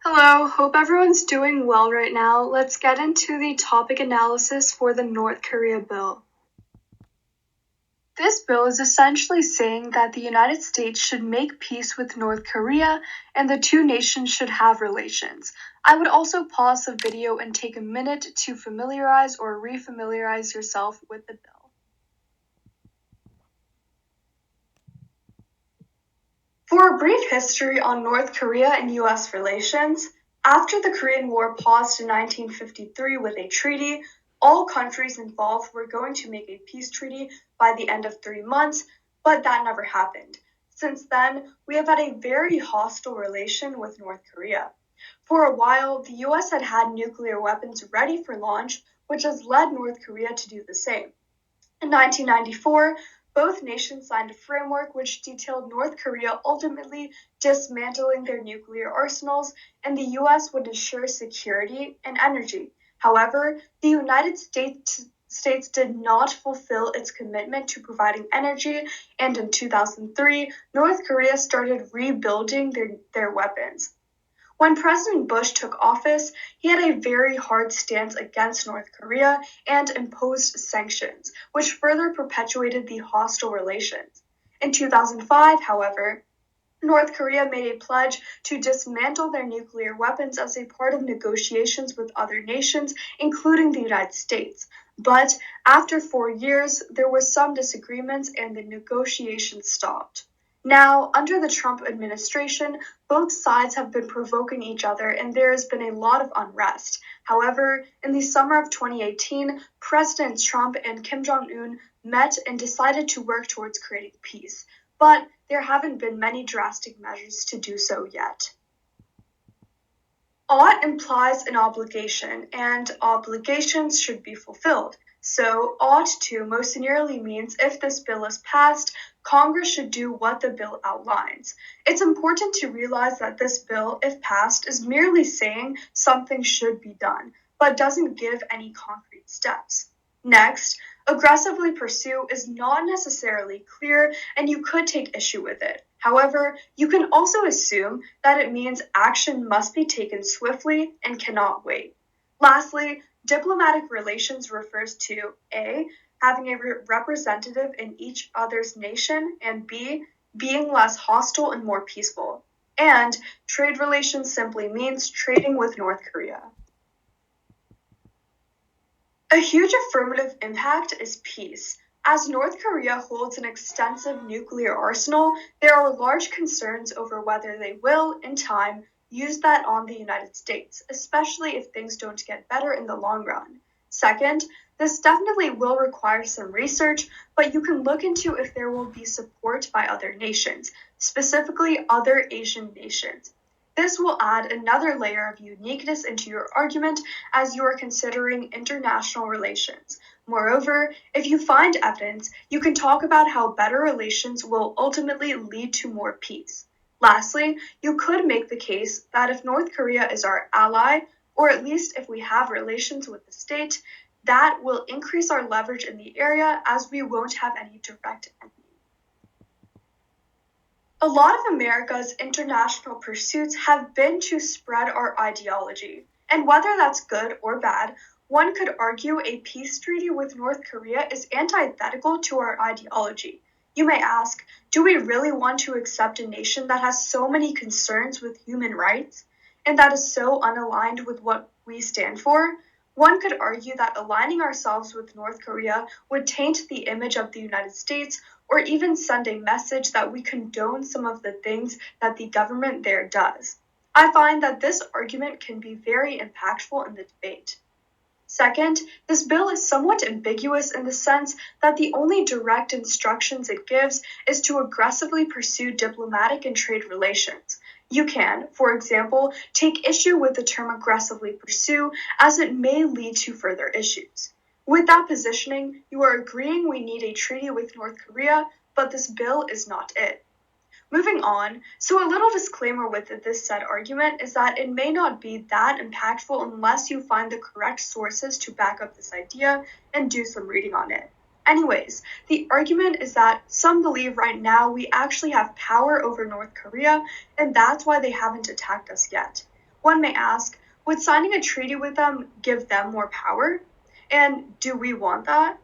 Hello, hope everyone's doing well right now. Let's get into the topic analysis for the North Korea bill. This bill is essentially saying that the United States should make peace with North Korea and the two nations should have relations. I would also pause the video and take a minute to familiarize or refamiliarize yourself with the bill. For a brief history on North Korea and US relations, after the Korean War paused in 1953 with a treaty, all countries involved were going to make a peace treaty by the end of 3 months, but that never happened. Since then, we have had a very hostile relation with North Korea. For a while, the US had had nuclear weapons ready for launch, which has led North Korea to do the same. In 1994, both nations signed a framework which detailed North Korea ultimately dismantling their nuclear arsenals, and the US would ensure security and energy. However, the United States did not fulfill its commitment to providing energy, and in 2003, North Korea started rebuilding their weapons. When President Bush took office, he had a very hard stance against North Korea and imposed sanctions, which further perpetuated the hostile relations. In 2005, however, North Korea made a pledge to dismantle their nuclear weapons as a part of negotiations with other nations, including the United States. But after 4 years, there were some disagreements and the negotiations stopped. Now, under the Trump administration, both sides have been provoking each other and there has been a lot of unrest. However, in the summer of 2018, President Trump and Kim Jong-un met and decided to work towards creating peace. But there haven't been many drastic measures to do so yet. Ought implies an obligation, and obligations should be fulfilled. So, ought to most nearly means if this bill is passed, Congress should do what the bill outlines. It's important to realize that this bill, if passed, is merely saying something should be done, but doesn't give any concrete steps. Next, aggressively pursue is not necessarily clear, and you could take issue with it. However, you can also assume that it means action must be taken swiftly and cannot wait. Lastly, diplomatic relations refers to A, having a representative in each other's nation, and B, being less hostile and more peaceful. And trade relations simply means trading with North Korea. A huge affirmative impact is peace. As North Korea holds an extensive nuclear arsenal, there are large concerns over whether they will, in time, use that on the United States, especially if things don't get better in the long run. Second, this definitely will require some research, but you can look into if there will be support by other nations, specifically other Asian nations. This will add another layer of uniqueness into your argument as you are considering international relations. Moreover, if you find evidence, you can talk about how better relations will ultimately lead to more peace. Lastly, you could make the case that if North Korea is our ally, or at least if we have relations with the state, that will increase our leverage in the area as we won't have any direct enemy. A lot of America's international pursuits have been to spread our ideology, and whether that's good or bad, one could argue a peace treaty with North Korea is antithetical to our ideology. You may ask, do we really want to accept a nation that has so many concerns with human rights, and that is so unaligned with what we stand for? One could argue that aligning ourselves with North Korea would taint the image of the United States or even send a message that we condone some of the things that the government there does. I find that this argument can be very impactful in the debate. Second, this bill is somewhat ambiguous in the sense that the only direct instructions it gives is to aggressively pursue diplomatic and trade relations. You can, for example, take issue with the term aggressively pursue as it may lead to further issues. With that positioning, you are agreeing we need a treaty with North Korea, but this bill is not it. Moving on, so a little disclaimer with this said argument is that it may not be that impactful unless you find the correct sources to back up this idea and do some reading on it. Anyways, the argument is that some believe right now we actually have power over North Korea, and that's why they haven't attacked us yet. One may ask, would signing a treaty with them give them more power? And do we want that?